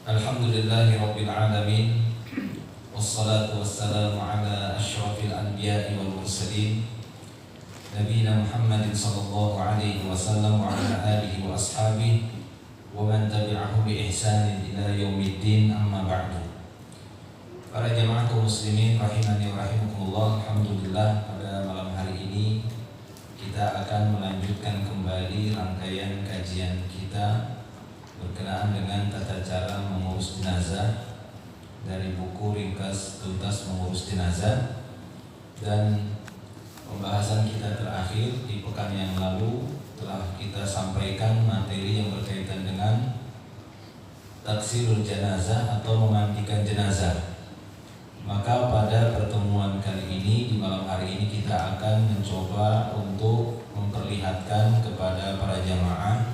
Alhamdulillahi Rabbil Alamin. Wassalatu wassalamu ala asyrafil anbiya'i wal mursalin Nabiina Muhammadin sallallahu alaihi wasallam wa ala alihi wa ashabihi wa man tabi'ahum bi ihsanin ila yaumiddin, amma ba'du. Para jamaah kaum muslimin rahimani wa rahimakumullah, alhamdulillah pada malam hari ini kita akan melanjutkan kembali rangkaian kajian kita berkenaan dengan tata cara mengurus jenazah dari buku Ringkas Tuntas Mengurus Jenazah. Dan pembahasan kita terakhir di pekan yang lalu telah kita sampaikan materi yang berkaitan dengan taksirul jenazah atau memandikan jenazah. Maka pada pertemuan kali ini, di malam hari ini, kita akan mencoba untuk memperlihatkan kepada para jamaah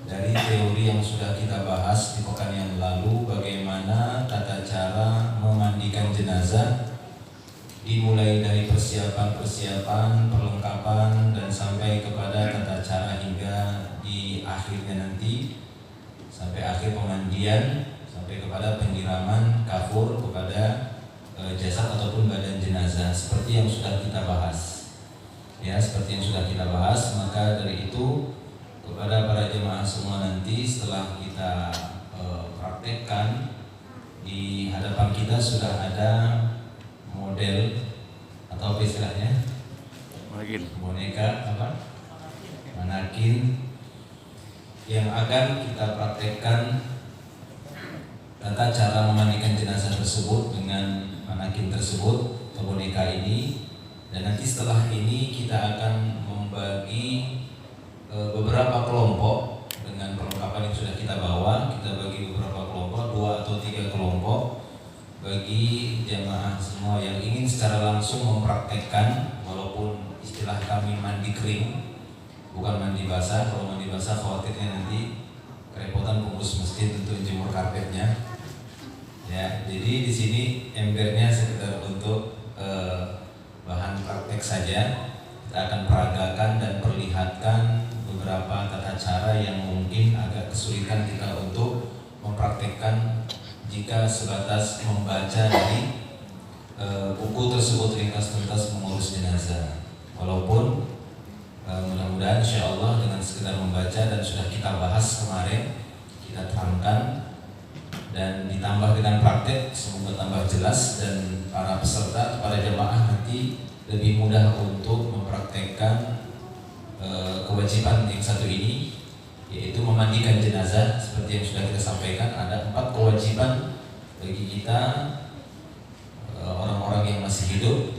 dari teori yang sudah kita bahas di pekan yang lalu, bagaimana tata cara memandikan jenazah, dimulai dari persiapan, perlengkapan, dan sampai kepada tata cara hingga di akhirnya nanti, sampai akhir pemandian, sampai kepada penyiraman kafur kepada jasad ataupun badan jenazah, seperti yang sudah kita bahas. Ya, seperti yang sudah kita bahas. Maka dari itu, kepada para jemaah semua, nanti setelah kita praktekkan, di hadapan kita sudah ada model atau apa istilahnya, boneka apa, manakin, yang akan kita praktekkan tata cara memandikan jenazah tersebut dengan manakin tersebut atau boneka ini. Dan nanti setelah ini kita akan membagi beberapa kelompok dengan perlengkapan yang sudah kita bawa. Kita bagi beberapa kelompok, 2 atau 3 kelompok, bagi jamaah semua yang ingin secara langsung mempraktekkan, walaupun istilah kami mandi kering, bukan mandi basah. Kalau mandi basah khawatirnya nanti kerepotan pengurus masjid untuk jemur karpetnya. Ya, jadi di sini embernya sekedar untuk bahan praktek saja. Kita akan peragakan dan perlihatkan beberapa tata cara yang mungkin agak kesulitan kita untuk mempraktekkan jika sebatas membaca dari buku tersebut, Ringkas Tuntas Mengurus Jenazah. Walaupun mudah-mudahan insyaallah dengan sekedar membaca dan sudah kita bahas kemarin, kita terangkan dan ditambah dengan praktek, semoga tambah jelas dan para peserta, para jemaah nanti lebih mudah untuk mempraktekkan kewajiban yang satu ini, yaitu memandikan jenazah. Seperti yang sudah kita sampaikan, ada 4 kewajiban bagi kita orang-orang yang masih hidup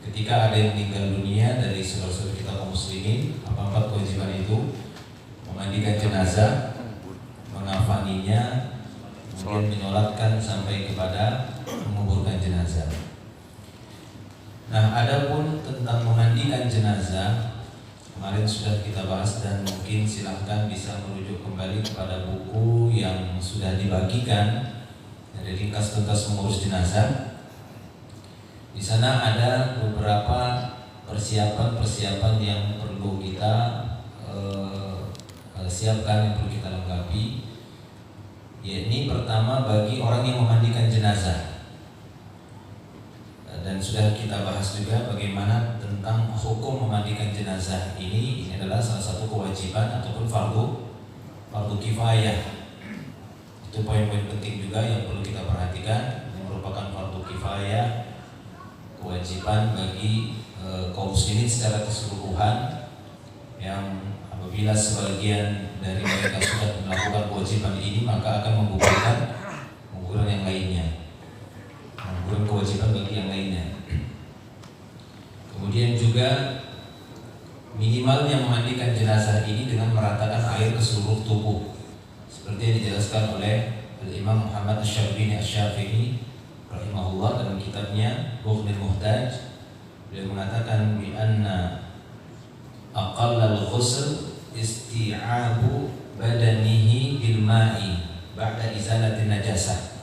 ketika ada yang meninggal dunia dari saudara-saudara kita kaum muslimin. Apa 4 kewajiban itu? Memandikan jenazah, mengafaninya, kemudian menyolatkan sampai kepada menguburkan jenazah. Nah, adapun tentang memandikan jenazah kemarin sudah kita bahas, dan mungkin silahkan bisa merujuk kembali kepada buku yang sudah dibagikan dari Ringkas Tuntas Mengurus Jenazah. Di sana ada beberapa persiapan-persiapan yang perlu kita siapkan, yang perlu kita lengkapi. Yakni pertama, bagi orang yang memandikan jenazah. Dan sudah kita bahas juga bagaimana tentang hukum memandikan jenazah ini. Ini adalah salah satu kewajiban ataupun fardu kifayah. Itu poin-poin penting juga yang perlu kita perhatikan. Ini merupakan fardu kifayah, kewajiban bagi kaum muslimin secara keseluruhan, yang apabila sebagian dari mereka sudah melakukan kewajiban ini, maka akan menggugurkan yang lainnya, menggugurkan kewajiban bagi yang lainnya. Kemudian juga minimalnya memandikan jenazah ini dengan meratakan air ke seluruh tubuh, seperti yang dijelaskan oleh Imam Muhammad Asy-Syarbini Asy-Syafi'i rahimahullah dalam kitabnya Bughnil Muhtaj. Beliau mengatakan bi anna aqallal ghusl isti'abu badanihi bil ma'i ba'da izalatin najasah.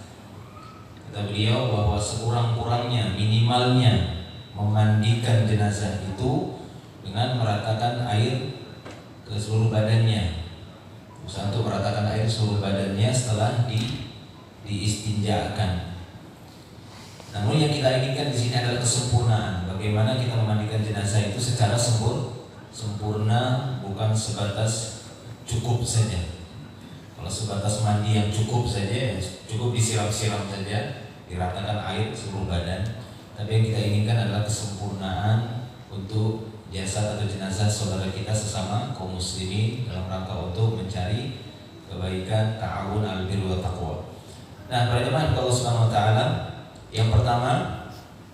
Kata beliau bahwa sekurang-kurangnya, minimalnya memandikan jenazah itu dengan meratakan air ke seluruh badannya, Berusaha untuk meratakan air seluruh badannya setelah diistinjakan. Namun yang kita inginkan di sini adalah kesempurnaan. Bagaimana kita memandikan jenazah itu secara sempurna, bukan sebatas cukup saja. Kalau sebatas mandi yang cukup saja, cukup disiram-siram saja, diratakan air seluruh badan. Tapi yang kita inginkan adalah kesempurnaan untuk jasad atau jenazah saudara kita sesama kaum muslimin dalam rangka untuk mencari kebaikan, ta'awun al birri wa taqwa. Nah, para jemaah Allah Subhanahu wa taala, yang pertama,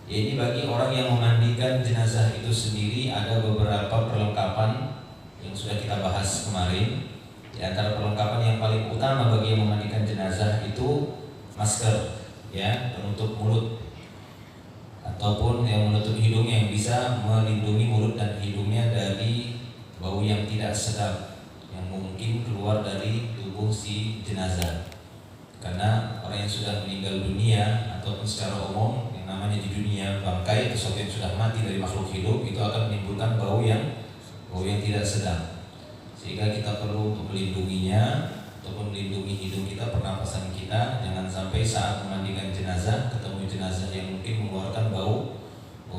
ini bagi orang yang memandikan jenazah itu sendiri ada beberapa perlengkapan yang sudah kita bahas kemarin. Di antara perlengkapan yang paling utama bagi yang memandikan jenazah itu masker, ya, penutup mulut ataupun yang menutup hidungnya, yang bisa melindungi mulut dan hidungnya dari bau yang tidak sedap yang mungkin keluar dari tubuh si jenazah. Karena orang yang sudah meninggal dunia ataupun secara umum yang namanya di dunia bangkai, sesuatu yang sudah mati dari makhluk hidup, itu akan menimbulkan bau yang tidak sedap. Sehingga kita perlu untuk melindunginya ataupun melindungi hidung kita, pernapasan kita, jangan sampai saat memandikan jenazah ketemu jenazah yang mungkin mengeluarkan bau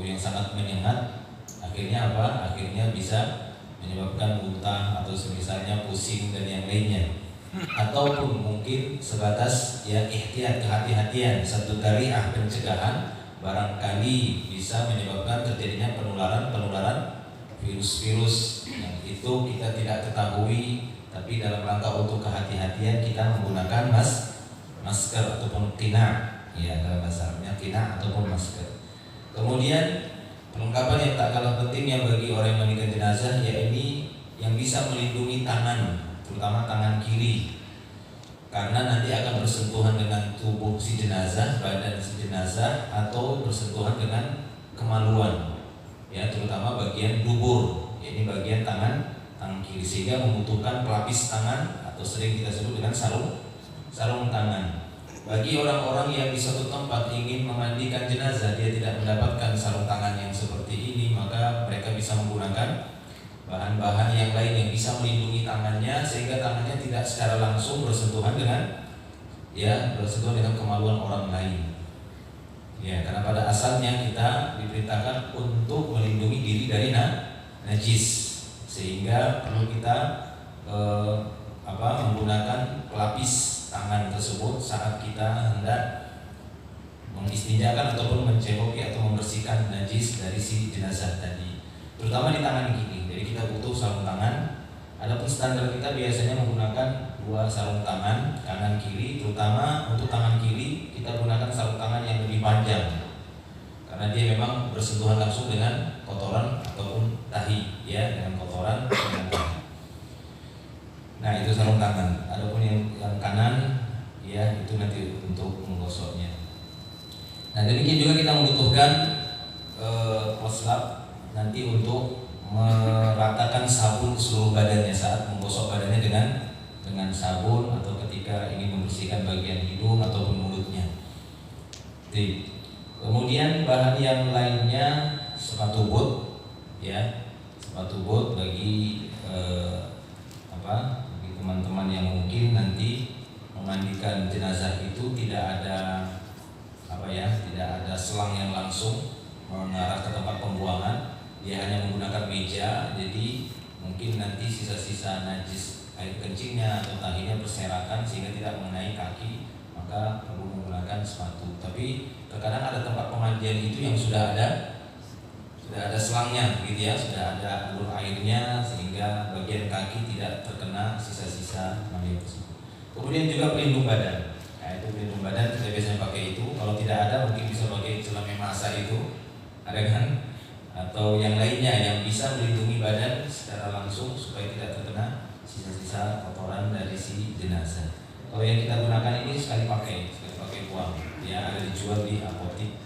yang sangat menyengat. Akhirnya apa? Akhirnya bisa menyebabkan muntah atau semisalnya pusing dan yang lainnya. Ataupun mungkin sebatas ya ihtiyat, kehati-hatian, satu dariah pencegahan, barangkali bisa menyebabkan terjadinya penularan virus-virus yang itu kita tidak ketahui. Tapi dalam rangka untuk kehati-hatian kita menggunakan masker ataupun qina, ya, dalam bahasa Arabnya qina ataupun masker. Kemudian perlengkapan yang tak kalah pentingnya bagi orang yang memandikan jenazah, yaitu yang bisa melindungi tangan, terutama tangan kiri, karena nanti akan bersentuhan dengan tubuh si jenazah, badan si jenazah, atau bersentuhan dengan kemaluan, ya, terutama bagian dubur, ini bagian tangan kiri, sehingga membutuhkan pelapis tangan atau sering kita sebut dengan sarung tangan. Bagi orang-orang yang di suatu tempat ingin memandikan jenazah, dia tidak mendapatkan sarung tangan yang seperti ini, maka mereka bisa menggunakan bahan-bahan yang lain yang bisa melindungi tangannya sehingga tangannya tidak secara langsung bersentuhan dengan kemaluan orang lain. Ya, karena pada asalnya kita diperintahkan untuk melindungi diri dari najis, sehingga perlu kita menggunakan pelapis tangan tersebut saat kita hendak mengistinjakan ataupun mencekoki atau membersihkan najis dari si jenazah tadi, terutama di tangan kiri. Jadi kita butuh sarung tangan. Adapun standar kita biasanya menggunakan 2 sarung tangan kanan kiri, terutama untuk tangan kiri kita gunakan sarung tangan yang lebih panjang karena dia memang bersentuhan langsung dengan kotoran ataupun tahi, ya, dengan kotoran dengan tahi. Nah, itu sarung tangan. Adapun yang kanan, ya, itu nanti untuk menggosoknya. Nah, demikian juga kita membutuhkan waslap nanti untuk meratakan sabun seluruh badannya saat menggosok badannya dengan sabun atau ketika ingin membersihkan bagian hidung ataupun mulutnya. Kemudian bahan yang lainnya sepatu boot, ya, sepatu boot bagi bagi teman-teman yang mungkin nanti memandikan jenazah itu tidak ada selang yang langsung mengarah ke tempat pembuangan. Dia hanya menggunakan meja, jadi mungkin nanti sisa-sisa najis air kencingnya atau tahinya berserakan sehingga tidak mengenai kaki, maka perlu menggunakan sepatu. Tapi terkadang ada tempat pemandian itu yang sudah ada selangnya, gitu ya, sudah ada alur airnya sehingga bagian kaki tidak terkena sisa-sisa mandi tersebut. Kemudian juga pelindung badan. Nah, itu pelindung badan kita biasanya pakai itu. Kalau tidak ada mungkin bisa pakai celana masa itu, ada kan? Atau yang lainnya yang bisa melindungi badan secara langsung supaya tidak terkena sisa-sisa kotoran dari si jenazah. Kalau yang kita gunakan ini sekali pakai buang, ya, ada dijual di apotik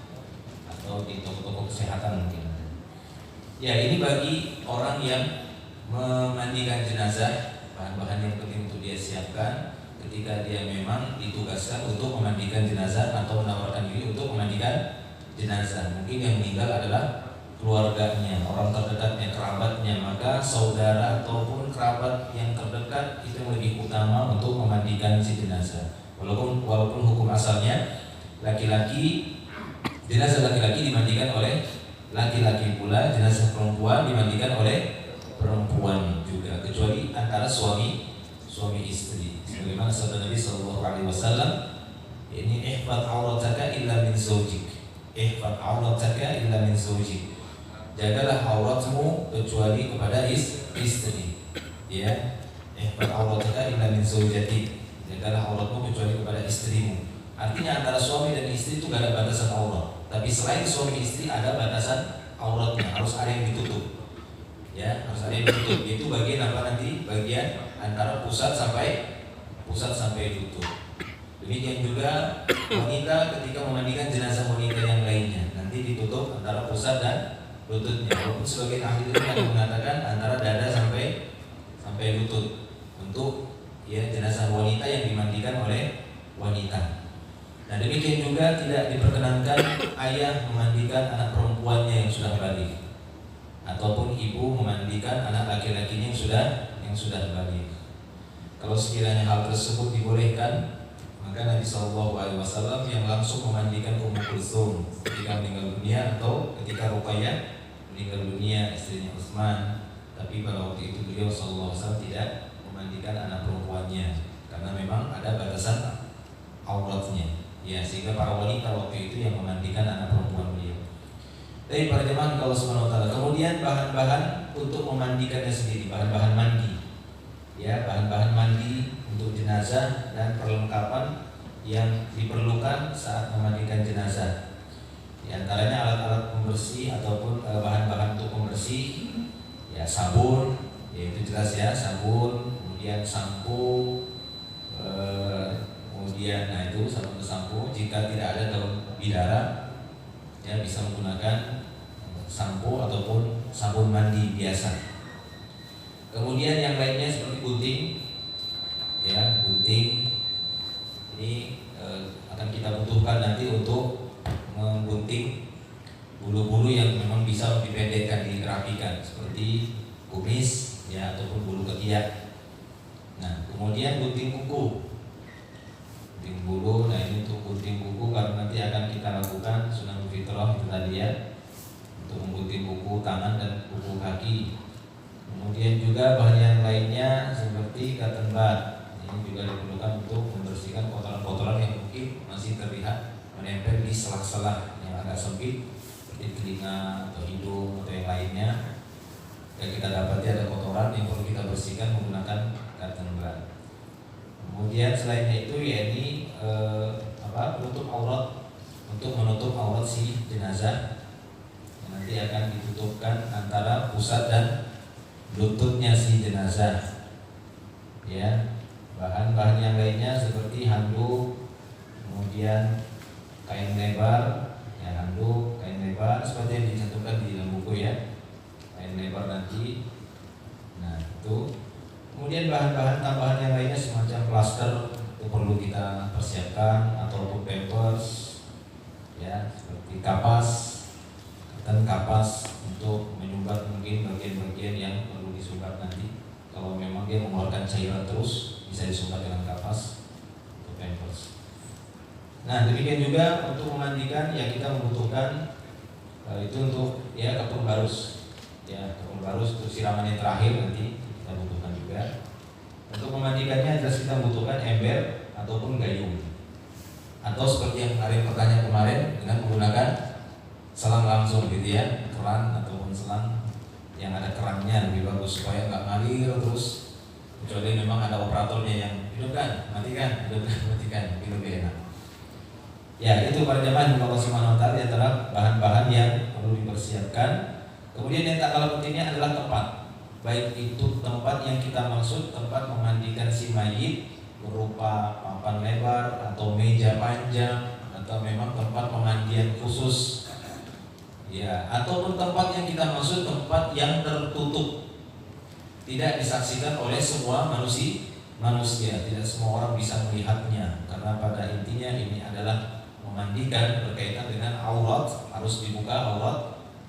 atau di toko-toko kesehatan mungkin. Ya, ini bagi orang yang memandikan jenazah, bahan-bahan yang penting untuk dia siapkan ketika dia memang ditugaskan untuk memandikan jenazah atau menawarkan diri untuk memandikan jenazah. Mungkin yang meninggal adalah keluarganya, orang terdekatnya, kerabatnya, maka saudara ataupun kerabat yang terdekat itu yang lebih utama untuk memandikan si jenazah. Walaupun hukum asalnya laki-laki, jenazah laki-laki dimandikan oleh laki-laki pula, jenazah perempuan dimandikan oleh perempuan juga, kecuali antara suami istri. Sebagaimana sabda Nabi Shallallahu Alaihi Wasallam, ini ihfad aurataka illa min zawjik, ihfad aurataka illa min zawjik, jagalah auratmu kecuali kepada istri. Ya, ihfad aurataka illa min zawjatik, jagalah auratmu kecuali kepada istrimu. Artinya antara suami dan istri itu gak ada batasan aurat. Tapi selain suami istri ada batasan auratnya, harus ada yang ditutup. Ya, harus ada yang ditutup. Itu bagian apa nanti? Bagian antara pusat sampai lutut. Demikian juga wanita ketika memandikan jenazah wanita yang lainnya, nanti ditutup antara pusat dan lututnya. Walaupun sebagian ahli ilmu yang mengatakan antara dada sampai lutut untuk ya jenazah wanita yang dimandikan oleh wanita. Nah demikian juga tidak diperkenankan ayah memandikan anak perempuannya yang sudah balik, ataupun ibu memandikan anak laki-lakinya yang sudah balik. Kalau sekiranya hal tersebut dibolehkan, maka Nabi SAW yang langsung memandikan Ummu Kulsum ketika meninggal dunia, atau ketika Ruqayyah meninggal dunia istrinya Utsman. Tapi pada waktu itu beliau SAW tidak memandikan anak perempuannya karena memang ada batasan auratnya. Ya, sehingga para wanita waktu itu yang memandikan anak perempuan beliau. Dari para jemaah Allah Subhanahu wa taala. Kemudian bahan-bahan untuk memandikannya sendiri, bahan-bahan mandi. Ya, bahan-bahan mandi untuk jenazah dan perlengkapan yang diperlukan saat memandikan jenazah. Di antaranya alat-alat pembersih ataupun bahan-bahan untuk pembersih. Ya, sabun, yaitu jelas ya, sabun, kemudian sampo, kemudian itu sabun sampo. Jika tidak ada daun bidara, ya bisa menggunakan sampo ataupun sabun mandi biasa. Kemudian yang lainnya seperti gunting, ya gunting ini akan kita butuhkan nanti untuk menggunting bulu-bulu yang memang bisa dipendekkan, dirapikan seperti kumis, ya ataupun bulu ketiak. Nah kemudian gunting kuku. Bulu, nah ini untuk gunting kuku karena nanti akan kita lakukan sunat fitrah itu tadi ya, untuk menggunting kuku tangan dan kuku kaki. Kemudian juga bahan yang lainnya seperti cotton bud, ini juga diperlukan untuk membersihkan kotoran-kotoran yang mungkin masih terlihat menempel di sela-sela yang agak sempit seperti telinga atau hidung atau yang lainnya. Dan kita dapati ada kotoran yang perlu kita bersihkan menggunakan cotton bud. Kemudian selainnya itu ya ini penutup aurat, untuk menutup aurat si jenazah yang nanti akan ditutupkan antara pusat dan lututnya si jenazah. Ya, bahan-bahan yang lainnya seperti handuk, kemudian kain lebar, ya handuk, kain lebar seperti yang dicantumkan di dalam buku ya, kain lebar nanti. Nah itu. Kemudian bahan-bahan tambahan yang lainnya semacam plaster itu perlu kita persiapkan, ataupun pampers, ya seperti kapas, dan kapas untuk menyumbat mungkin bagian-bagian yang perlu disumbat nanti. Kalau memang dia mengeluarkan cairan terus, bisa disumbat dengan kapas atau pampers. Nah demikian juga untuk memandikan ya kita membutuhkan itu untuk ya kapur barus, ya kapur barus untuk siraman yang terakhir nanti kita butuhkan juga. Untuk memandikannya jelas kita membutuhkan ember ataupun gayung, atau seperti yang pertanyaan kemarin dengan menggunakan selang langsung gitu ya, keran ataupun selang yang ada kerannya lebih bagus supaya nggak ngalir terus, kecuali memang ada operatornya yang hidupkan, matikan, itu lebih enak. Ya itu para jemaah Allah Subhanahu wa taala, di antara bahan-bahan yang perlu dipersiapkan. Kemudian yang tak kalah pentingnya adalah tempat. Baik itu tempat yang kita maksud tempat memandikan si mayit berupa papan lebar atau meja panjang, atau memang tempat pemandian khusus, ya, ataupun tempat yang kita maksud tempat yang tertutup, tidak disaksikan oleh semua manusia, tidak semua orang bisa melihatnya, karena pada intinya ini adalah memandikan berkaitan dengan aurat, harus dibuka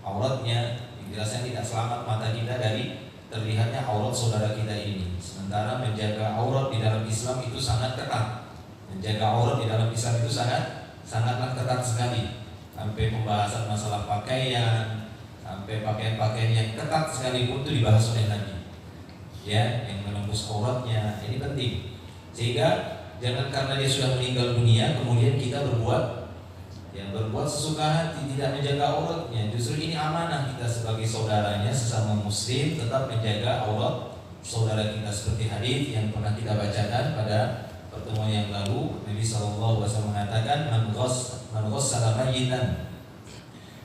auratnya, dijelaskan tidak selamat mata kita dari terlihatnya aurat saudara kita ini. Sementara menjaga aurat di dalam Islam itu sangat ketat. Menjaga aurat di dalam Islam itu sangatlah ketat sekali. Sampai pembahasan masalah pakaian, sampai pakaian-pakaian yang ketat sekalipun itu dibahas oleh Nabi. Ya, yang menembus auratnya, ini penting. Sehingga jangan karena dia sudah meninggal dunia kemudian kita berbuat sesuka hati, tidak menjaga auratnya. Justru ini amanah kita sebagai saudaranya, sesama muslim, tetap menjaga aurat saudara kita, seperti hadis yang pernah kita bacakan pada pertemuan yang lalu. Nabi SAW mengatakan, man ghassala mayyitan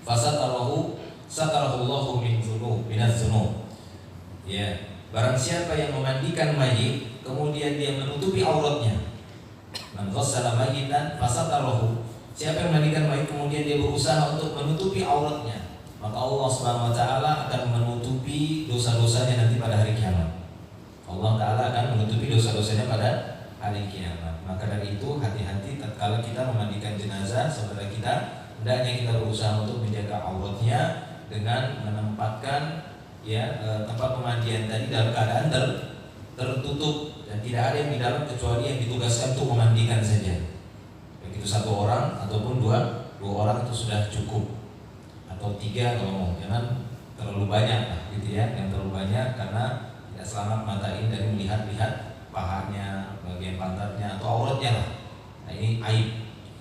fasatarahu satarahullahu minaz dzunub. Ya, barang siapa yang memandikan mayit kemudian dia menutupi auratnya. Man ghassala mayyitan fasatarahu, siapa yang memandikan mayit kemudian dia berusaha untuk menutupi auratnya, maka Allah Subhanahu wa taala akan menutupi dosa-dosanya nanti pada hari kiamat. Allah taala akan menutupi dosa-dosanya pada hari kiamat. Maka dari itu hati-hati tatkala kita memandikan jenazah saudara kita, hendaknya kita berusaha untuk menjaga auratnya dengan menempatkan tempat pemandian tadi dalam keadaan tertutup dan tidak ada yang di dalam kecuali yang ditugaskan untuk memandikan saja. Begitu satu orang ataupun dua orang itu sudah cukup, atau tiga kalau mau, jangan terlalu banyak lah, gitu ya, yang terlalu banyak karena tidak selamat mata ini dari melihat pahanya, bagian pantatnya atau auratnya lah. Nah ini aib,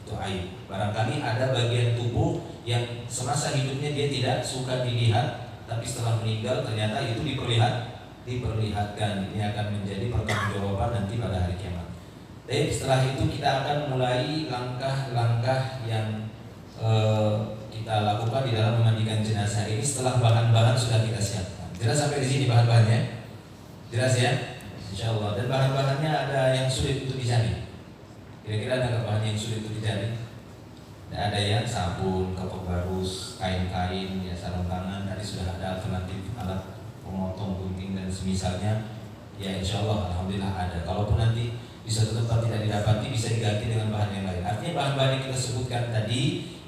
itu aib. Barangkali ada bagian tubuh yang semasa hidupnya dia tidak suka dilihat, tapi setelah meninggal ternyata itu diperlihatkan. Ini akan menjadi pertanggungjawaban nanti pada hari kiamat. Jadi setelah itu kita akan mulai langkah-langkah yang kita lakukan di dalam memandikan jenazah ini setelah bahan-bahan sudah kita siapkan. Jelas sampai di sini bahan-bahannya? Jelas ya? Insya Allah. Dan bahan-bahannya ada yang sulit untuk dicari. Kira-kira ada bahan yang sulit untuk dicari? Tidak ada ya, sabun, kapur barus, kain-kain, ya sarung tangan. Tadi sudah ada alternatif alat pemotong gunting dan semisalnya. Ya insya Allah, alhamdulillah ada. Kalaupun nanti di suatu tempat tidak didapati, bisa diganti dengan bahan yang lain. Artinya bahan-bahan yang kita sebutkan tadi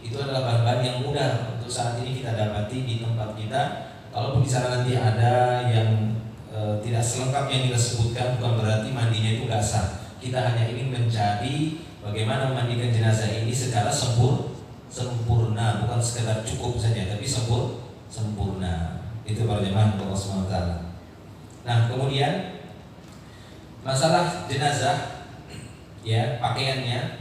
itu adalah bahan-bahan yang mudah untuk saat ini kita dapati di tempat kita. Kalaupun di sana nanti ada yang tidak selengkap yang kita sebutkan, bukan berarti mandinya itu nggak sah. Kita hanya ingin mencari bagaimana memandikan jenazah ini secara sempurna, bukan sekedar cukup saja, tapi sempurna. Itu para jemaah Allah SWT. Nah kemudian masalah jenazah, ya pakaiannya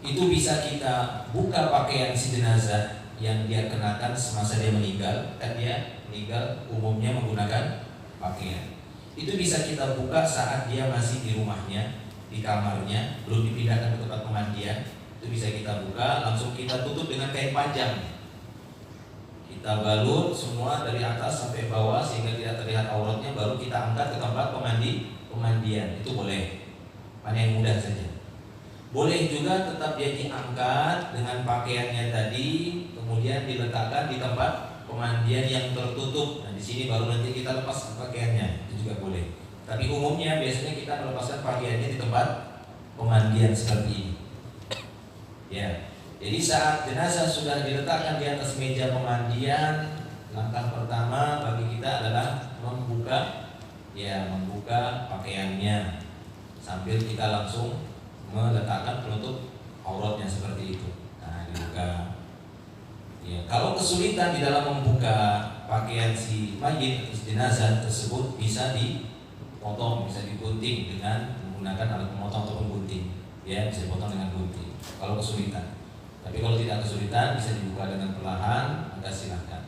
itu bisa kita buka pakaian si jenazah yang dia kenakan semasa dia meninggal. Kan dia meninggal umumnya menggunakan pakaian. Itu bisa kita buka saat dia masih di rumahnya, di kamarnya, belum dipindahkan ke tempat pemandian. Itu bisa kita buka, langsung kita tutup dengan kain panjang. Kita balut semua dari atas sampai bawah sehingga tidak terlihat auratnya, baru kita angkat ke tempat pemandian. Itu boleh. Mana yang mudah saja. Boleh juga tetap dia diangkat dengan pakaiannya tadi, kemudian diletakkan di tempat pemandian yang tertutup. Nah di sini baru nanti kita lepas pakaiannya, itu juga boleh. Tapi umumnya biasanya kita melepaskan pakaiannya di tempat pemandian seperti ini. Ya, jadi saat jenazah sudah diletakkan di atas meja pemandian, langkah pertama bagi kita adalah membuka pakaiannya sambil kita langsung meletakkan penutup auratnya seperti itu. Nah dibuka. Ya, kalau kesulitan di dalam membuka pakaian si mayit atau jenazah tersebut, bisa dipotong, bisa digunting dengan menggunakan alat pemotong ataupun gunting. Ya, bisa dipotong dengan gunting. Kalau kesulitan. Tapi kalau tidak kesulitan, bisa dibuka dengan perlahan, maka silakan.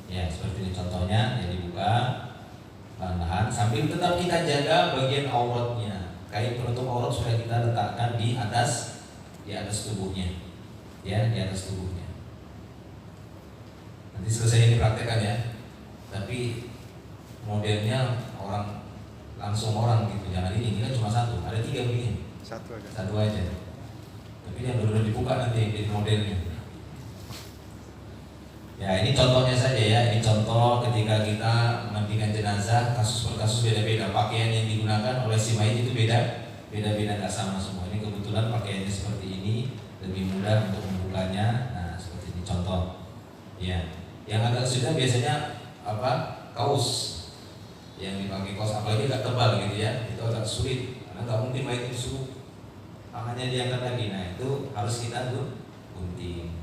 Ya, seperti ini contohnya, ya dibuka perlahan sambil tetap kita jaga bagian auratnya. Kain penutup aurat sudah kita letakkan di atas tubuhnya. Ya, di atas tubuhnya. Nanti selesai ini praktekkan ya. Tapi modelnya langsung orang gitu. Jangan ini kan cuma satu. Ada 3 begini. Satu aja. Tapi yang benar-benar dibuka nanti jadi modelnya. Ya ini contohnya saja ya. Ini contoh ketika kita memandikan jenazah, kasus per kasus beda-beda. Pakaian yang digunakan oleh si mayit itu beda-beda, nggak sama semua. Ini kebetulan pakaiannya seperti ini, lebih mudah untuk membukanya. Nah seperti ini contoh. Ya. Yang agak susah biasanya apa? Kaos. Yang dipakai kaos apalagi agak tebal gitu ya, itu agak sulit karena nggak mungkin baik disuruh tangannya diangkat lagi. Nah itu harus kita gunting.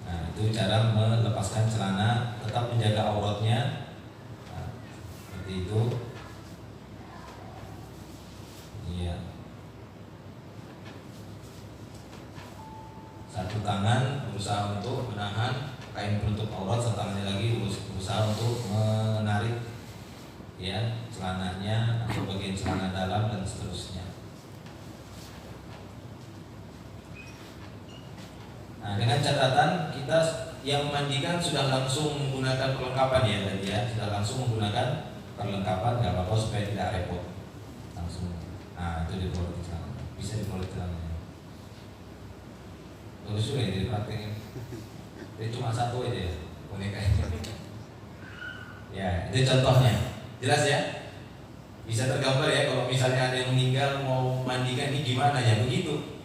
Nah itu cara melepaskan celana, tetap menjaga auratnya. Nah, seperti itu. Iya. Satu tangan berusaha untuk menahan kain penutup aurat, satu tangannya lagi berusaha untuk menarik ya celananya atau bagian celana dalam dan seterusnya. Nah, dengan catatan kita yang memandikan sudah langsung menggunakan perlengkapan ya tadi ya, sudah langsung menggunakan perlengkapan, nggak apa-apa supaya tidak repot langsung. Nah itu diperoleh celana, bisa diperoleh celananya. Bagus juga ya dipraktekin. Ini cuma satu aja ya bonekanya. Ya itu contohnya. Jelas ya? Bisa tergambar ya kalau misalnya ada yang meninggal mau mandikan ini gimana ya begitu.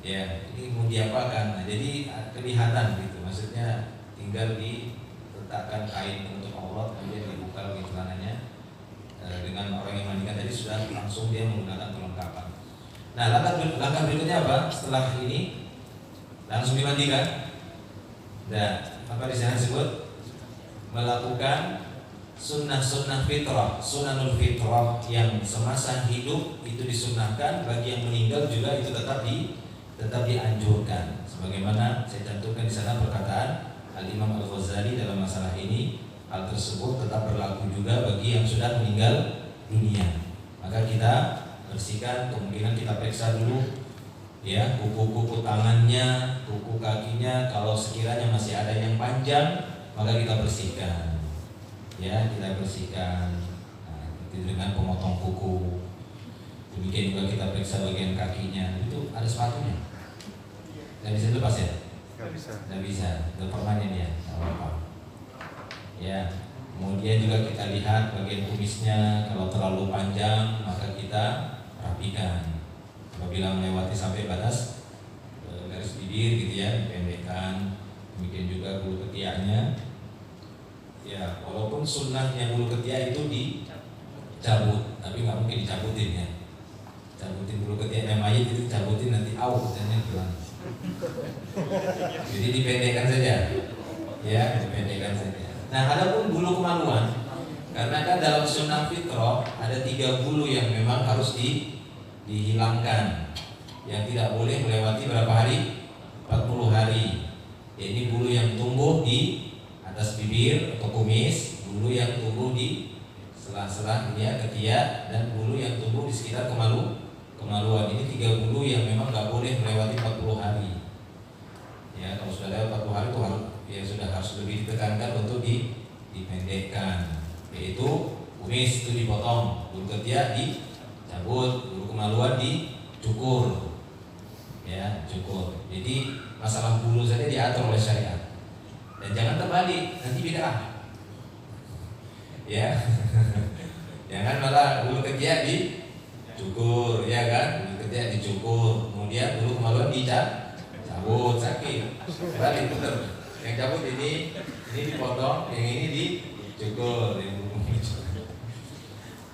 Ya, ini mau diapakan. Nah, jadi kelihatan gitu. Maksudnya tinggal diletakkan kain penutup aurat kemudian dibuka lagi celananya. Dengan orang yang mandikan tadi sudah langsung dia menggunakan perlengkapan. Nah, langkah berikutnya apa? Setelah ini langsung dimandikan. Dan apa di sana disebut? Melakukan sunnah-sunnah fitrah, sunanul fitrah yang semasa hidup itu disunnahkan, bagi yang meninggal juga itu tetap dianjurkan. Sebagaimana saya cantumkan di sana perkataan Al-Imam Al-Ghazali dalam masalah ini, hal tersebut tetap berlaku juga bagi yang sudah meninggal dunia. Maka kita bersihkan, kemungkinan kita periksa dulu ya kuku-kuku tangannya, kuku kakinya, kalau sekiranya masih ada yang panjang maka kita bersihkan. Ya, kita bersihkan dengan memotong kuku. Demikian juga kita periksa bagian kakinya. Itu ada sepatunya. Tidak bisa lepas ya? Tidak bisa. Itu permanen ya. Tidak apa-apa. Ya. Kemudian juga kita lihat bagian kumisnya. Kalau terlalu panjang maka kita rapikan. Apabila melewati sampai batas garis bibir gitu ya, dipendekkan. Demikian juga bulu ketiaknya. Ya, walaupun sunnahnya bulu ketiak itu dicabut, tapi nggak mungkin dicabutin ya. Cabutin bulu ketiaknya mayit itu cabutin nanti katanya gimana? Jadi dipendekkan saja, ya dipendekkan saja. Nah, adapun bulu kemaluan, karena kan dalam sunnah fitrah ada 3 bulu yang memang harus dihilangkan, yang tidak boleh melewati berapa hari? 40 hari. Ya, ini bulu yang tumbuh di atas bibir atau kumis, bulu yang tumbuh di sela-sela ya ketiak, dan bulu yang tumbuh di sekitar kemaluan. Ini 3 bulu yang memang nggak boleh melewati 40 hari. Ya, kalau sudah lewat 40 hari itu harus lebih ditekankan untuk dipendekkan. Yaitu kumis itu dipotong, bulu ketiak dicabut, bulu kemaluan dicukur. Ya, cukur. Jadi masalah bulu saja diatur oleh syariat. Dan jangan terbalik, nanti bid'ah. Ya. Jangan malah bulu ketiak dicukur, ya kan? Bulu ketiak dicukur, kemudian bulu kemaluan dicabut, sakit. Balik betul. Yang cabut ini dipotong, yang ini dicukur,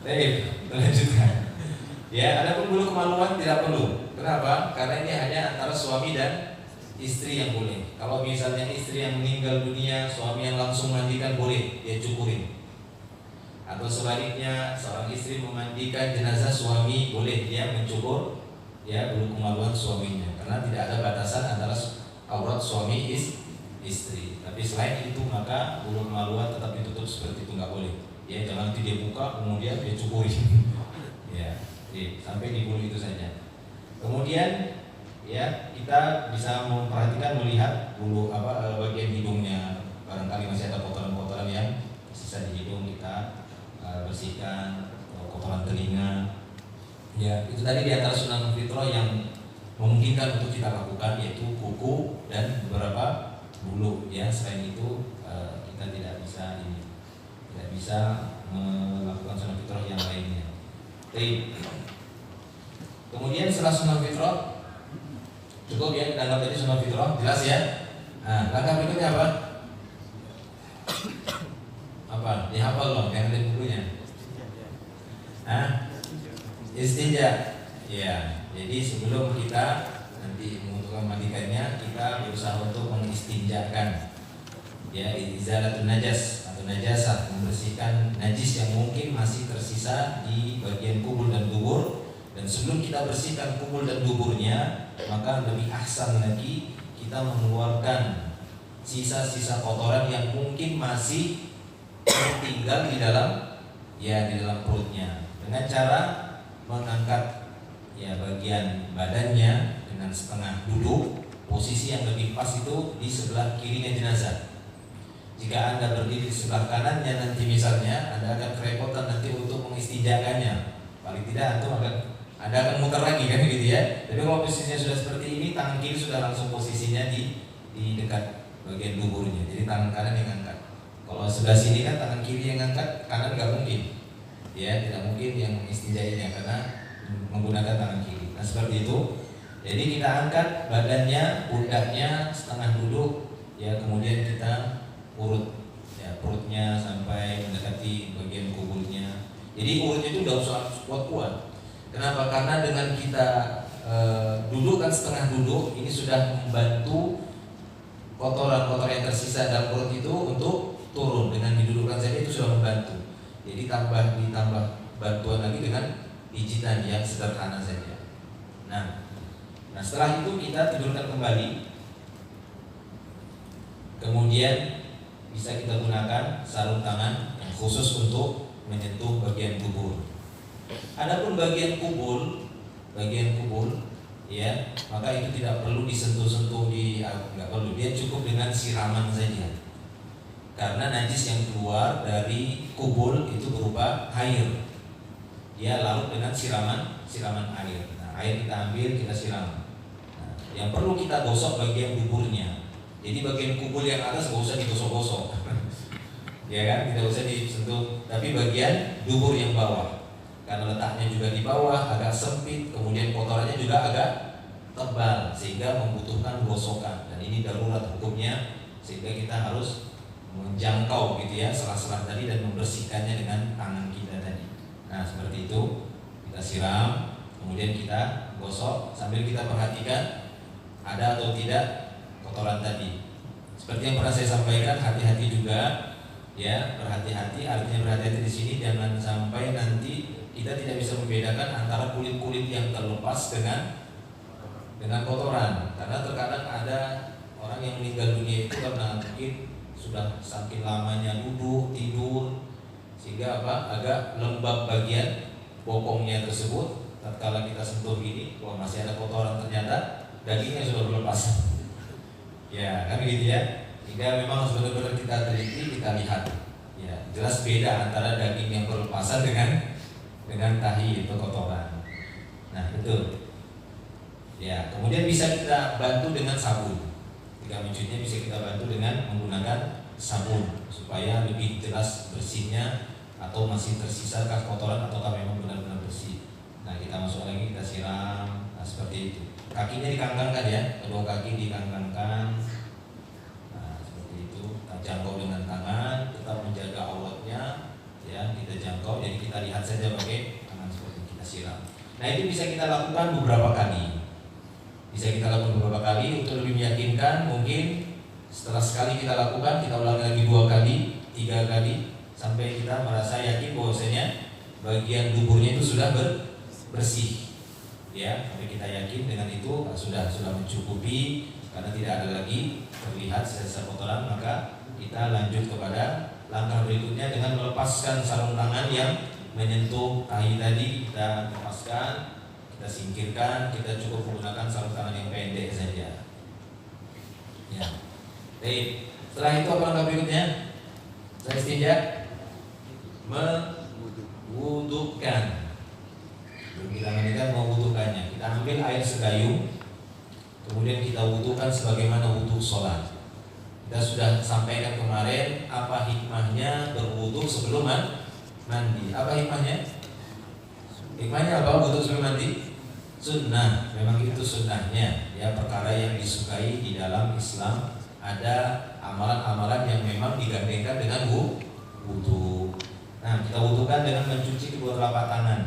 Baik, lanjutkan. Ya, adapun bulu kemaluan tidak perlu. Kenapa? Karena ini hanya antara suami dan istri yang boleh. Kalau misalnya istri yang meninggal dunia, suami yang langsung mandikan boleh, dia cukurin. Atau sebaliknya, seorang istri memandikan jenazah suami, boleh dia mencukur ya bulu kemaluan suaminya. Karena tidak ada batasan antara aurat suami istri. Tapi selain itu maka bulu kemaluan tetap ditutup seperti itu, nggak boleh. Ya, jangan nanti dia buka kemudian dia cukurin. Ya, sampai di bulu itu saja. Kemudian ya kita bisa memperhatikan, melihat bulu bagian hidungnya, barangkali masih ada kotoran-kotoran yang sisa di hidung, kita bersihkan. Kotoran telinga ya, itu tadi di antara sunnah fitrah yang memungkinkan untuk kita lakukan, yaitu kuku dan beberapa bulu ya. Selain itu kita tidak bisa melakukan sunnah fitrah yang lainnya. Kemudian setelah sunnah fitrah cukup ya, kita anggap tadi sunnah fitrah jelas ya. Nah, langkah berikutnya apa? Apa? Dihafal loh, yang ada bukunya. Istinja. Ya, jadi sebelum kita nanti untuk memandikannya, kita berusaha untuk mengistinjakan. Ya, izalatun najas atau najasah, membersihkan najis yang mungkin masih tersisa di bagian kubul dan dubur. Dan sebelum kita bersihkan kubul dan duburnya, maka lebih ahsan lagi kita mengeluarkan sisa-sisa kotoran yang mungkin masih tinggal di dalam perutnya, dengan cara mengangkat bagian badannya dengan setengah duduk. Posisi yang lebih pas itu di sebelah kirinya jenazah. Jika Anda berdiri di sebelah kanannya, nanti misalnya Anda akan kerepotan nanti untuk mengistinjakannya. Paling tidak Anda akan muter lagi kan gitu ya. Tapi kalau posisinya sudah seperti ini, tangan kiri sudah langsung posisinya di dekat bagian duburnya. Jadi tangan kanan yang angkat. Kalau sebelah sini kan tangan kiri yang angkat, kanan nggak mungkin. Ya, tidak mungkin yang mengistinjainya karena menggunakan tangan kiri. Nah seperti itu. Jadi kita angkat badannya, pundaknya setengah duduk, ya kemudian kita urut ya perutnya sampai mendekati bagian kubulnya. Jadi urutnya itu nggak usah kuat-kuat. Kenapa? Karena dengan kita duduk kan setengah duduk, ini sudah membantu kotoran-kotoran yang tersisa dalam perut itu untuk turun. Dengan didudukkan saja itu sudah membantu. Jadi ditambah bantuan lagi dengan pijitan yang sederhana saja. Nah setelah itu kita tidurkan kembali. Kemudian bisa kita gunakan sarung tangan yang khusus untuk menyentuh bagian kubur. Adapun bagian kubul, ya, maka itu tidak perlu disentuh-sentuh, nggak perlu. Dia cukup dengan siraman saja. Karena najis yang keluar dari kubul itu berupa air. Dia larut dengan siraman air. Nah, air kita ambil, kita siram. Nah, yang perlu kita gosok bagian duburnya. Jadi bagian kubul yang atas nggak usah digosok-gosok, ya kan? Tidak usah disentuh. Tapi bagian dubur yang bawah. Karena letaknya juga di bawah, agak sempit, kemudian kotorannya juga agak tebal sehingga membutuhkan gosokan. Dan ini darurat hukumnya, sehingga kita harus menjangkau gitu ya sela-sela tadi dan membersihkannya dengan tangan kita tadi. Nah seperti itu, kita siram, kemudian kita gosok sambil kita perhatikan ada atau tidak kotoran tadi. Seperti yang pernah saya sampaikan, hati-hati juga ya, berhati-hati. Artinya berhati-hati di sini jangan sampai nanti kita tidak bisa membedakan antara kulit-kulit yang terlepas dengan kotoran. Karena terkadang ada orang yang meninggal dunia itu karena mungkin sudah saking lamanya duduk, tidur, sehingga agak lembab bagian bokongnya tersebut. Tatkala kita sentuh gini, wah masih ada kotoran, ternyata dagingnya sudah berlepas. Ya kan gitu ya. Jika memang benar-benar kita teliti, kita lihat ya jelas beda antara daging yang berlepasan dengan tahi itu kotoran. Nah itu ya, kemudian bisa kita bantu dengan sabun. Jika mencucinya bisa kita bantu dengan menggunakan sabun supaya lebih jelas bersihnya, atau masih tersisakah kotoran ataukah memang benar-benar bersih. Nah kita masuk lagi, kita siram. Nah seperti itu. Kakinya dikangkangkan ya, kedua kaki dikangkangkan. Nah seperti itu. Kita jangkau dengan tangan, tetap menjaga auratnya ya, kita jangkau. Jadi kita lihat saja pakai tangan seperti kita siram. Nah itu bisa kita lakukan beberapa kali. Untuk lebih meyakinkan, mungkin setelah sekali kita lakukan, kita ulangi lagi 2 kali, 3 kali, sampai kita merasa yakin bahwasanya bagian duburnya itu sudah bersih. Ya, sampai kita yakin dengan itu sudah mencukupi, karena tidak ada lagi terlihat sisa kotoran, maka kita lanjut kepada langkah berikutnya dengan melepaskan sarung tangan yang menyentuh tahi tadi. Kita lepaskan, kita singkirkan, kita cukup menggunakan sarung tangan yang pendek saja. Ya. Baik. Setelah itu apa langkah berikutnya? Saya istinja, mewudukan. Kita mengingat mewudukannya. Kita ambil air segayung, kemudian kita wudukan sebagaimana wudu sholat. Kita sudah sampaikan kemarin apa hikmahnya berwudu sebelum mandi. Apa hikmahnya? Hikmahnya apa wudu sebelum mandi? Sunnah. Memang itu sunnahnya. Ya, perkara yang disukai di dalam Islam. Ada amalan-amalan yang memang digandengkan dengan wudu. Nah, kita wudukan dengan mencuci kedua telapak tangan,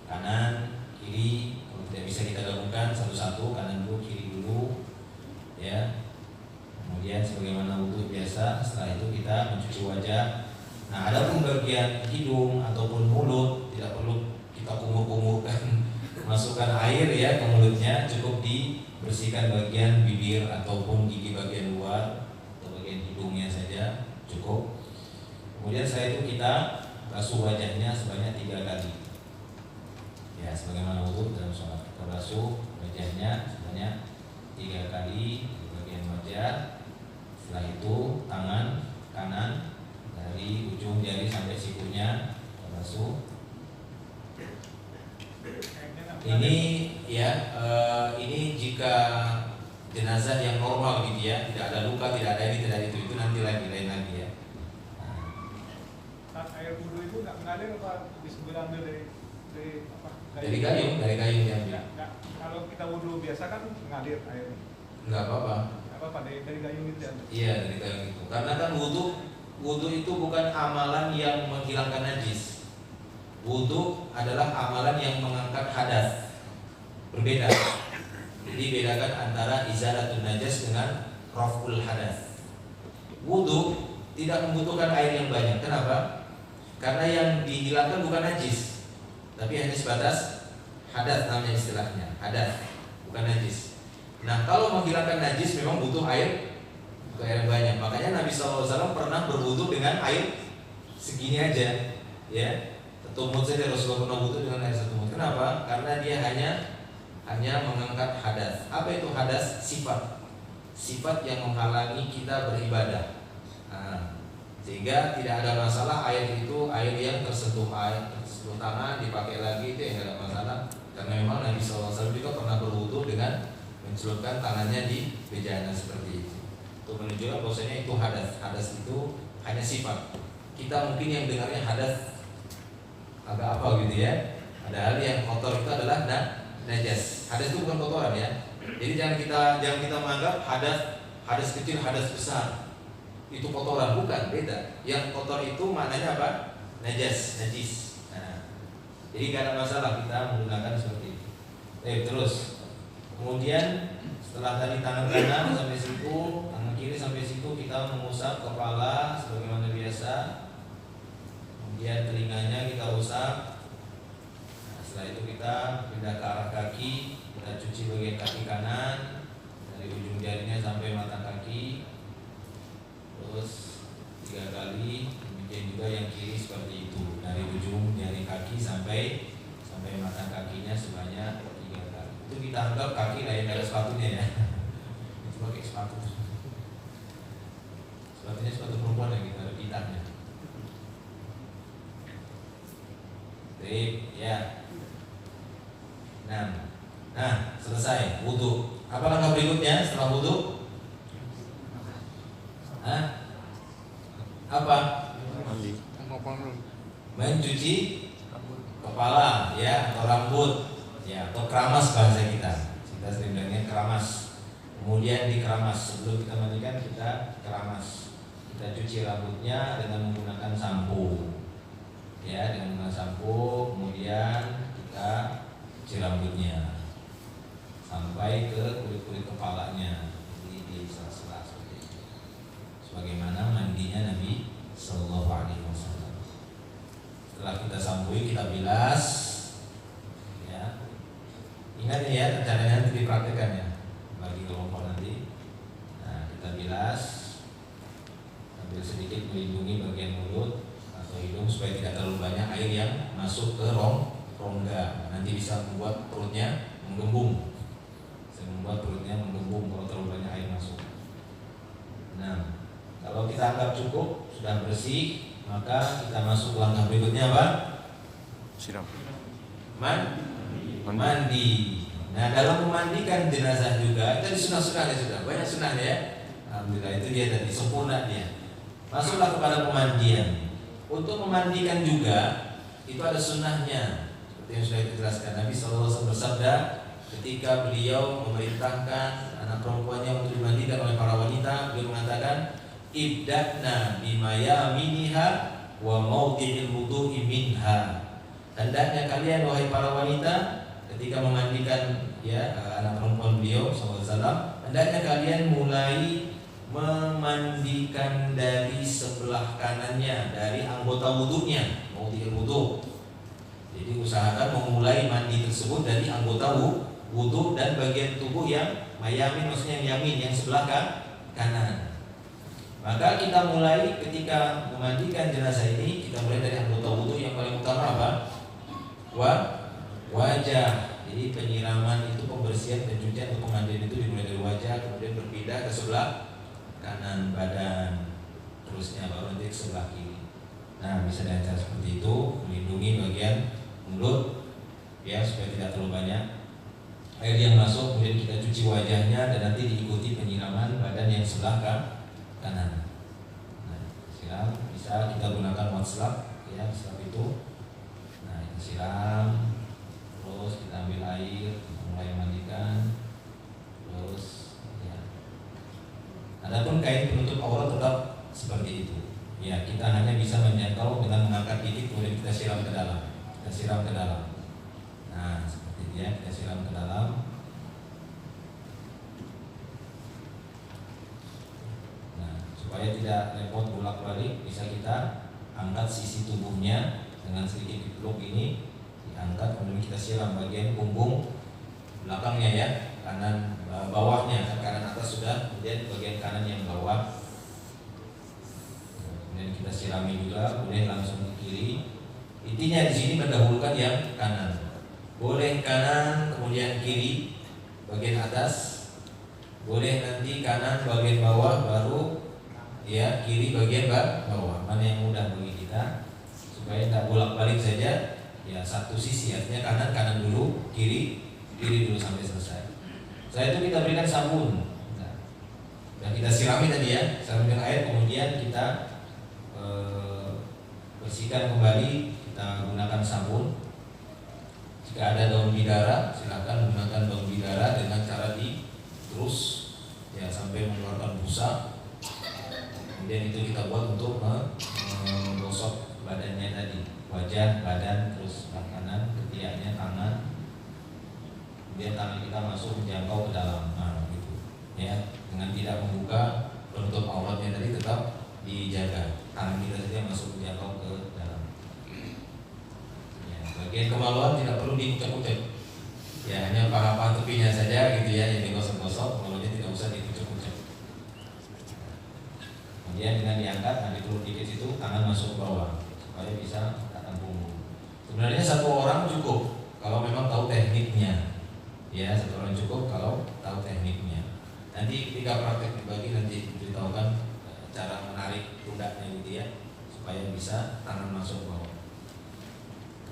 kanan, kiri. Kalau tidak bisa kita gabungkan satu-satu, kanan dulu, kiri dulu, ya. Kemudian sebagaimana wudu biasa, setelah itu kita mencuci wajah. Nah, adapun bagian hidung ataupun mulut tidak perlu kita kumur-kumurkan masukkan air ya ke mulutnya, cukup dibersihkan bagian bibir ataupun gigi bagian luar atau bagian hidungnya saja cukup. Kemudian setelah itu kita basuh wajahnya sebanyak 3 kali. Ya, sebagaimana wudu dalam sholat, kita basuh wajahnya sebanyak 3 kali di bagian wajah. Setelah itu tangan kanan dari ujung jari sampai sikunya kita basuh. Ini ya, ini jika jenazah yang normal gitu ya, tidak ada luka, tidak ada ini, tidak ada itu nanti lain lagi ya. Air wudhu itu nggak mengalir apa diambil dari apa? Dari gayung diambil. Nggak, kalau kita wudhu biasa kan mengalir air. Nggak apa-apa. Dari gayung itu diambil. Iya, dari gayung itu. Karena kan wudhu itu bukan amalan yang menghilangkan najis. Wudhu adalah amalan yang mengangkat hadas. Berbeda. Jadi bedakan antara izalatun najas dengan raf'ul hadas. Wudhu tidak membutuhkan air yang banyak. Kenapa? Karena yang dihilangkan bukan najis, tapi hanya sebatas hadas, namanya istilahnya hadas, bukan najis. Nah, kalau menghilangkan najis memang butuh air yang banyak. Makanya Nabi SAW pernah berwudu dengan air segini aja, ya. Setumut saja Rasulullah pernah wudu dengan air setumut. Kenapa? Karena dia hanya mengangkat hadas. Apa itu hadas? Sifat yang menghalangi kita beribadah. Nah, sehingga tidak ada masalah air itu air yang tersentuh tangan dipakai lagi, itu yang tidak ada masalah. Karena memang Nabi SAW juga pernah berwudu dengan mencelupkan tangannya di bejana seperti itu. Untuk menunjukkan bahwasanya itu hadas. Hadas itu hanya sifat. Kita mungkin yang dengarnya hadas agak apa gitu ya. Padahal yang kotor itu adalah najas. Hadas itu bukan kotoran ya. Jadi jangan kita menganggap hadas kecil, hadas besar itu kotoran, bukan, beda. Yang kotor itu maknanya apa? Najis. Nah, jadi gak ada masalah kita menggunakan seperti itu. Terus kemudian setelah tadi tangan kanan sampai siku, tangan kiri sampai siku, kita mengusap kepala sebagaimana biasa. Kemudian telinganya kita usap. Nah, setelah itu kita pindah ke arah kaki, kita cuci bagian kaki kanan dari ujung jarinya sampai mata kaki. Terus 3 kali. Demikian juga yang kiri seperti itu, dari ujung jari kaki sampai mata kakinya sebanyak 3 kali. Itu kita anggap kaki lain dari sepatunya ya. Itu pakai sepatu. Sepatunya sepatu perempuan yang kita ada pitanya. Ya. Nah, selesai wudu. Apa langkah berikutnya setelah wudu? Apa? Mencuci kepala ya, atau rambut ya, atau keramas bahasa kita. Kita sering bilangnya keramas. Kemudian dikeramas, sebelum kita mandikan kita keramas. Kita cuci rambutnya dengan menggunakan sampo. Ya, dengan menggunakan sampo, kemudian kita cuci rambutnya sampai ke kulit-kulit kepalanya, jadi di sela-sela seperti itu. Sebagaimana mandinya Nabi Sallallahu Alaihi Wasallam. Setelah kita sambui, kita bilas. Ya, ingat ya, caranya nanti dipraktekkan ya bagi kelompok nanti. Nah, kita bilas sambil sedikit melindungi bagian mulut atau hidung supaya tidak terlalu banyak air yang masuk ke rongga. Nanti bisa membuat perutnya menggembung. Kalau terlalu banyak air masuk. Nah, kalau kita anggap cukup sudah bersih, maka kita masuk langkah berikutnya apa? Siram. Mandi. Nah, dalam memandikan jenazah juga itu sunah-sunahnya sudah banyak sunahnya ya. Alhamdulillah, itu dia tadi sempurna dia. Masuklah kepada pemandian. Untuk memandikan juga itu ada sunnahnya. Seperti yang sudah dijelaskan, Nabi SAW bersabda ketika beliau memerintahkan anak perempuannya untuk dimandikan oleh para wanita, beliau mengatakan, ibda'na bimayaminiha wa mawdi'il wudu'i minha. Hendaknya kalian wahai para wanita ketika memandikan anak perempuan beliau SAW, hendaknya kalian mulai memandikan dari sebelah kanannya, dari anggota wudunya, mawdi'il wudu'. Jadi usahakan memulai mandi tersebut dari anggota wudu dan bagian tubuh yang mayamin, maksudnya yang yamin, yang sebelah kanan. Maka kita mulai ketika memandikan jenazah ini, kita mulai dari anggota wudu yang paling utama apa? Wajah. Jadi penyiraman itu, pembersihan, pencucian atau pemandian itu dimulai dari wajah, kemudian berpindah ke sebelah kanan badan, terusnya baru nanti ke sebelah kiri. Nah, bisa dengan cara seperti itu, melindungi bagian mulut supaya tidak terlalu banyak air yang masuk. Kemudian kita cuci wajahnya dan nanti diikuti penyiraman badan yang sebelah kanan. Nah, siram bisa kita gunakan whatsapp setelah itu. Nah, kita siram, terus kita ambil air, kita mulai mandikan, terus adapun kain penutup aurat tetap seperti itu. Kita hanya bisa menjangkau dengan mengangkat titik, kemudian kita siram ke dalam. Nah, seperti itu kita siram ke dalam. Nah, supaya tidak repot bolak-balik, bisa kita angkat sisi tubuhnya dengan sedikit dipeluk ini, diangkat, kemudian kita siram bagian punggung belakangnya kanan bawahnya, kanan atas sudah, kemudian bagian kanan yang bawah. Kemudian kita sirami juga, kemudian langsung ke kiri. Intinya di sini mendahulukan yang kanan. Boleh kanan kemudian kiri bagian atas. Boleh nanti kanan bagian bawah baru kiri bagian bawah. Mana yang mudah bagi kita supaya tidak bolak-balik saja. Satu sisi, artinya kanan dulu, kiri dulu sampai selesai. Setelah itu kita berikan sabun. Dan kita sirami tadi sirami dengan air, kemudian kita bersihkan kembali. Kita gunakan sabun. Jika ada daun bidara, silakan gunakan daun bidara dengan cara terus sampai mengeluarkan busa. Kemudian itu kita buat untuk menggosok badannya tadi, wajah, badan, terus kanan, ketiaknya, tangan. Kemudian tangan kita masuk menjangkau ke dalam, gitu. Dengan tidak membuka penutup auratnya tadi, tetap dijaga. Tangan kita saja masuk menjangkau ke dalam. Bagian kemaluan tidak perlu dikucek-kucek. Hanya paha-paha tepinya saja gitu yang digosok-gosok, kemaluannya tidak usah dikucek-kucek. Kemudian dengan diangkat, diturun dikit situ, tangan masuk ke bawah supaya bisa tekan punggung. Sebenarnya satu orang cukup kalau memang tahu tekniknya. Satu orang cukup kalau tahu tekniknya. Nanti ketika praktek dibagi nanti diberitahukan cara menarik pundaknya gitu supaya bisa tangan masuk ke bawah.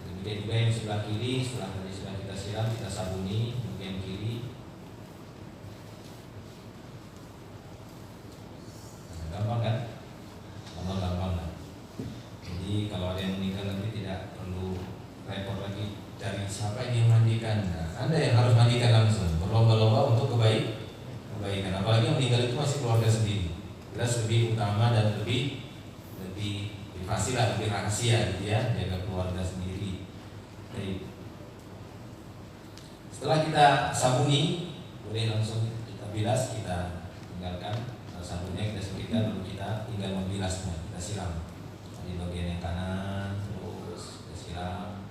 Kemudian juga yang sebelah kiri, setelah tadi sudah kita siram, kita sabuni bagian kiri. Gampang kan? Gampang. Jadi kalau ada yang meninggal nanti tidak perlu repot lagi cari siapa ini yang mandikan. Anda yang harus mandikan langsung, berlomba-lomba untuk kebaikan. Apalagi yang meninggal itu masih keluarga sendiri, jelas lebih utama dan lebih pasti lebih rahasia gitu jaga keluarga sendiri. Baik. Setelah kita sabuni, boleh langsung kita bilas, kita tinggalkan sabunnya, kita singkirkan, lalu kita tinggal membilasnya, kita siram. Di bagian yang kanan, terus kita siram.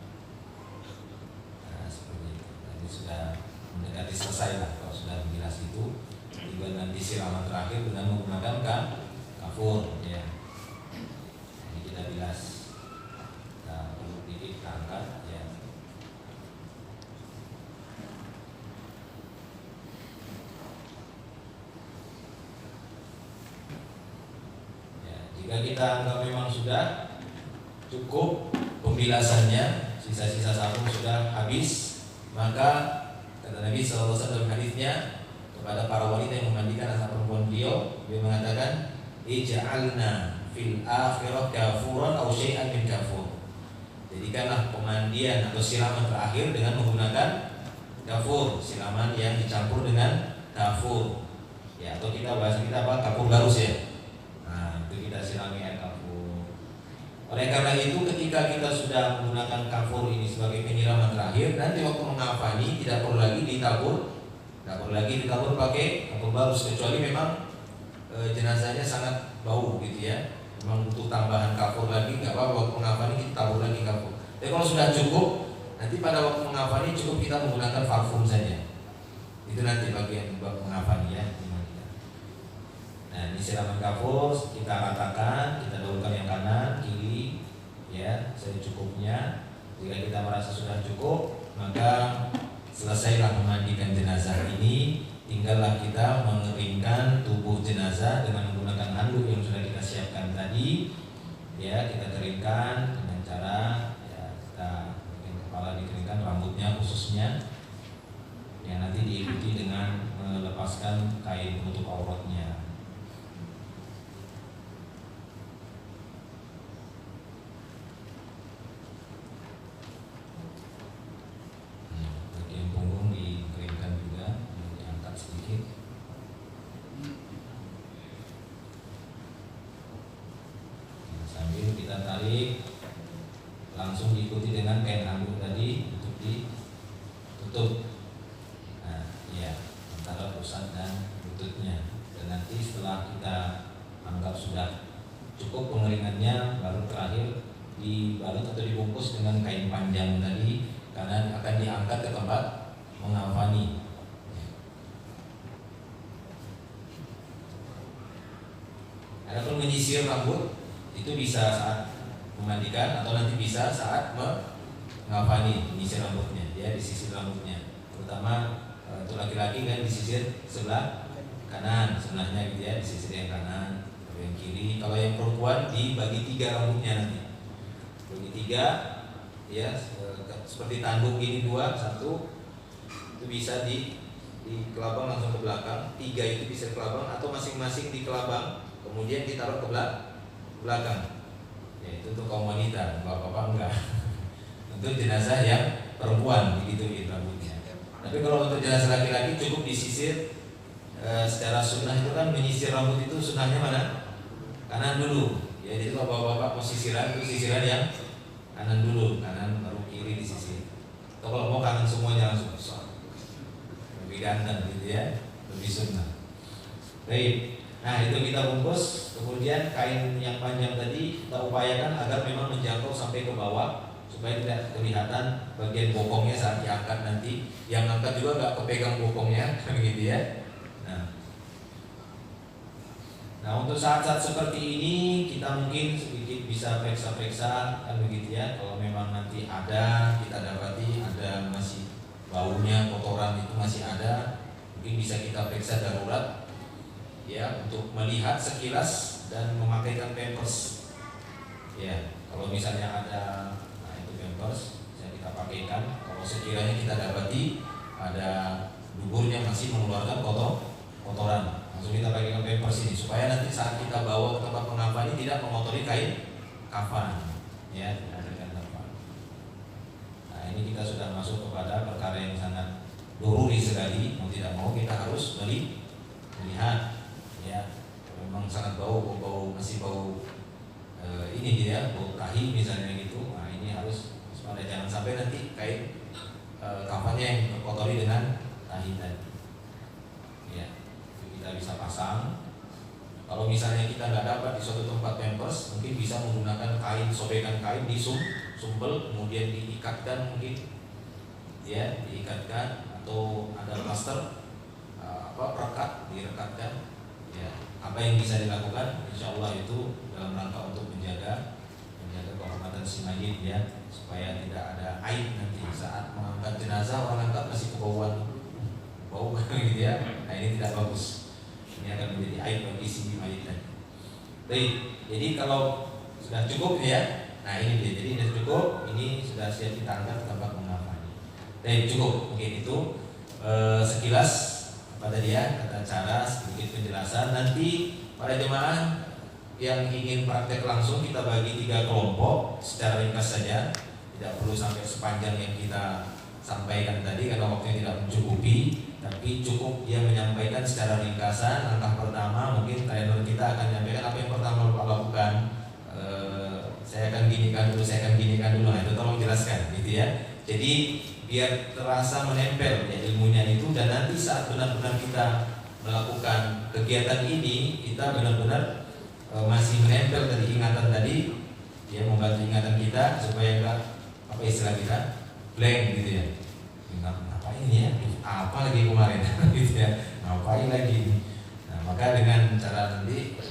Nah, seperti itu. Tadi sudah mendekati selesai kalau sudah membilas itu. Juga nanti siraman terakhir dengan menggunakan kafur. Jadi kita bilas. Kita perlu dikit, kita angkat. Jika kita anggap memang sudah cukup pembilasannya, sisa-sisa sabun sudah habis, maka kata Nabi SAW dalam hadisnya kepada para wanita yang memandikan anak perempuan beliau mengatakan, ij'alna fil akhirah kafuran aw syai'an min kafur. Jadikanlah pemandian atau siraman terakhir dengan menggunakan kafur, siraman yang dicampur dengan kafur. Atau kita bahasa kita kafur garus Oleh karena itu ketika kita sudah menggunakan kafur ini sebagai penyiraman terakhir, nanti waktu mengafani tidak perlu lagi ditabur pakai kafur baru, kecuali memang jenazahnya sangat bau gitu ya, memang butuh tambahan kafur lagi, nggak apa-apa waktu mengafani kita tabur lagi kafur. Tapi kalau sudah cukup, nanti pada waktu mengafani cukup kita menggunakan parfum saja. Itu nanti bagian mengafani ya. Nah, ini siraman kafur kita ratakan, kita daulkan yang kanan, kiri, ya, secukupnya. Jika kita merasa sudah cukup, maka selesailah memandikan jenazah ini. Tinggallah kita mengeringkan tubuh jenazah dengan menggunakan handuk yang sudah kita siapkan tadi. Ya, kita keringkan dengan cara ya, kita bagian kepala dikeringkan, rambutnya khususnya. Yang nanti diikuti dengan melepaskan kain penutup auratnya. Langsung diikuti dengan kain handuk tadi untuk ditutup. Nah, ya, antara pusat dan lututnya. Dan nanti setelah kita anggap sudah cukup pengeringannya, baru terakhir dibalut atau dibungkus dengan kain panjang tadi, karena akan diangkat ke tempat mengafani. Adapun menyisir rambut itu bisa saat memandikan atau nanti bisa saat mengafani, menyisir rambutnya, ya, disisir rambutnya. Terutama untuk laki-laki kan disisir sebelah kanan, sebelahnya gitu ya, disisir yang kanan, yang kiri. Kalau yang perempuan dibagi 3 rambutnya nanti, bagi 3, ya, seperti tanduk ini 2, 1 itu bisa di kelabang langsung ke belakang, 3 itu bisa ke kelabang atau masing-masing di kelabang, kemudian ditaruh ke belakang. Ya, itu untuk kaum wanita, bapak-bapak enggak. Untuk jenazah yang perempuan digituin rambutnya. Tapi kalau untuk jenazah laki-laki cukup disisir secara sunnah. Itu kan menyisir rambut itu sunnahnya mana? Kanan dulu. Ya, jadi kalau bapak-bapak mau sisiran itu sisiran yang kanan dulu, kanan baru kiri disisir. Atau kalau mau kanan semuanya langsung, lebih ganteng gitu ya, lebih sunnah. Baik. Nah, itu kita bungkus, kemudian kain yang panjang tadi kita upayakan agar memang menjangkau sampai ke bawah supaya tidak kelihatan bagian bokongnya saat diangkat nanti. Yang angkat juga nggak kepegang bokongnya, kan gitu ya. Nah, untuk saat-saat seperti ini kita mungkin sedikit bisa periksa-periksa kan begitu ya. Kalau memang nanti ada kita dapati ada masih baunya, kotoran itu masih ada, mungkin bisa kita periksa darurat. Ya, untuk melihat sekilas dan memakaikan pampers. Ya, kalau misalnya ada, nah itu pampers bisa kita pakaikan. Kalau sekiranya kita dapati ada duburnya masih mengeluarkan kotoran, langsung kita pakaikan pampers ini supaya nanti saat kita bawa ke tempat pengafan ini tidak mengotori kain kafan. Ya, tidak ada kain kafan. Nah, ini kita sudah masuk kepada perkara yang sangat doruri sekali. Mau tidak mau kita harus melihat. Ya, memang sangat bau masih bau ini ya, bau tahi misalnya gitu. Nah, ini harus waspada, jangan sampai nanti kain kafannya yang terkotori dengan tahi tadi. Ya, itu kita bisa pasang. Kalau misalnya kita nggak dapat di suatu tempat pampers, mungkin bisa menggunakan kain, sobekan kain di sumpel, kemudian diikatkan mungkin, ya, diikatkan atau ada plaster perekat direkatkan. Ya, apa yang bisa dilakukan? Insya Allah itu dalam rangka untuk menjaga kehormatan si mayit ya, supaya tidak ada aib nanti saat mengangkat jenazah, orang angkat masih kebauan bau gitu ya. Nah, ini tidak bagus. Ini akan menjadi aib bagi si mayit tadi. Baik, jadi kalau sudah cukup ya. Nah, ini dia. Jadi sudah cukup, ini sudah siap kita angkat ke tempat pengafan. Baik, cukup. Mungkin itu sekilas pada dia kata cara sedikit penjelasan. Nanti para jemaah yang ingin praktek langsung kita bagi 3 kelompok secara ringkas saja, tidak perlu sampai sepanjang yang kita sampaikan tadi karena waktunya tidak mencukupi, tapi cukup dia menyampaikan secara ringkasan. Langkah pertama mungkin trainer kita akan menyampaikan apa yang pertama Bapak lakukan. Saya saya akan ginikan dulu, saya akan ginikan dulu. Nah, itu tolong jelaskan gitu ya. Jadi biar terasa menempel ya ilmunya itu, dan nanti saat benar-benar kita melakukan kegiatan ini, kita benar-benar masih menempel tadi ingatan tadi, ya, membantu ingatan kita supaya enggak, apa istilah kita, blank gitu ya. Ngapain ya? Apa lagi kemarin gitu ya? Ngapain lagi? Nah, maka dengan cara nanti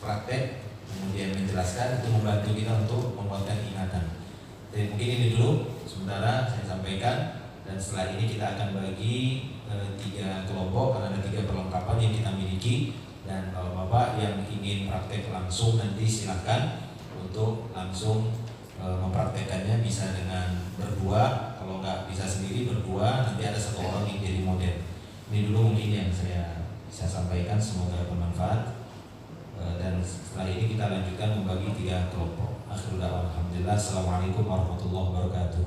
praktek kemudian menjelaskan, itu membantu kita untuk menguatkan ingatan. Jadi mungkin ini dulu sementara saya sampaikan, dan setelah ini kita akan bagi 3 kelompok karena ada 3 perlengkapan yang kita miliki. Dan kalau Bapak yang ingin praktek langsung, nanti silakan untuk langsung mempraktekannya, bisa dengan berdua, kalau nggak bisa sendiri berdua, nanti ada 1 orang yang jadi model. Ini dulu mungkin yang saya bisa sampaikan, semoga bermanfaat. Dan setelah ini kita lanjutkan membagi 3 kelompok. Akhirul da'wan, alhamdulillah, assalamualaikum warahmatullahi wabarakatuh.